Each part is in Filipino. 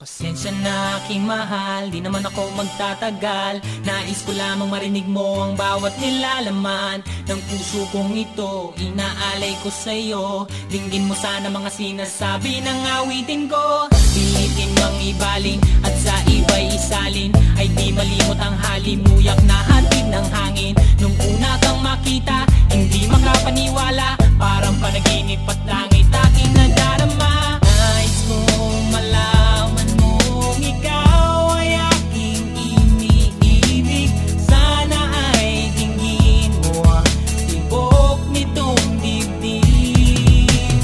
Pasensya na aking mahal, di naman ako magtatagal. Nais ko lamang marinig mo ang bawat nilalaman ng puso kong ito, inaalay ko sa'yo. Dinggin mo sana mga sinasabi ng awitin ko. Pilitin mang ibaling at sa iba'y isalin, ay di malimot ang halimuyak na hatid ng hangin. Nung una kang makita, hindi makapaniwala, parang panaginip at langit aking nadarama. Nais kong malaman mong ikaw ay aking iniibig. Sana ay dinggin mo ang tibok nitong dibdib.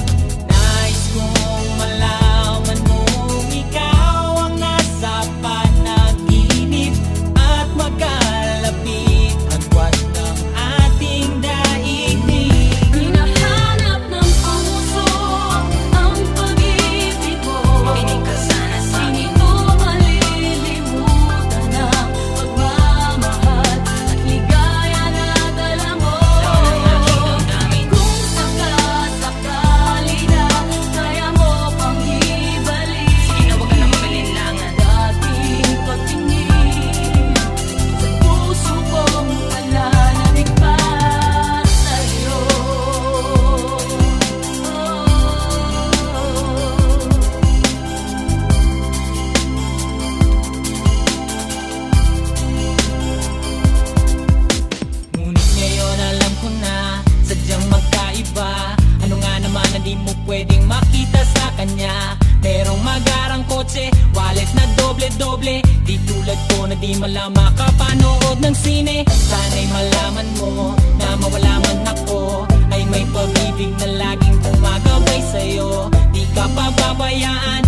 Nais kong malaman mong ikaw ang nasa panaginip at magkalapit hanggat ng ating daigdig. Hinahanap ng puso ang pag-ibig mo. Makinig ka sana sa akin. Hindi ko malilimutan ang pagmamahal at ligaya na dala mo. Kung sakasakali na kaya mo pang ibalik, sige na, huwag ka na mag-alinlangan. Dating pagtingin sa puso kong pananabik pa sa'yo. Ngunit ngayon alam ko na sadyang magkaiba. Ano nga naman na di mo pwedeng makita sa kanya? Merong magarang kotse, wallet na doble-doble, di tulad ko na di malang makapanood ng sine. Sana'y malaman mo na mawala man ako, ay may pag-ibig na laging gumagabay sa'yo. Di ka pababayaan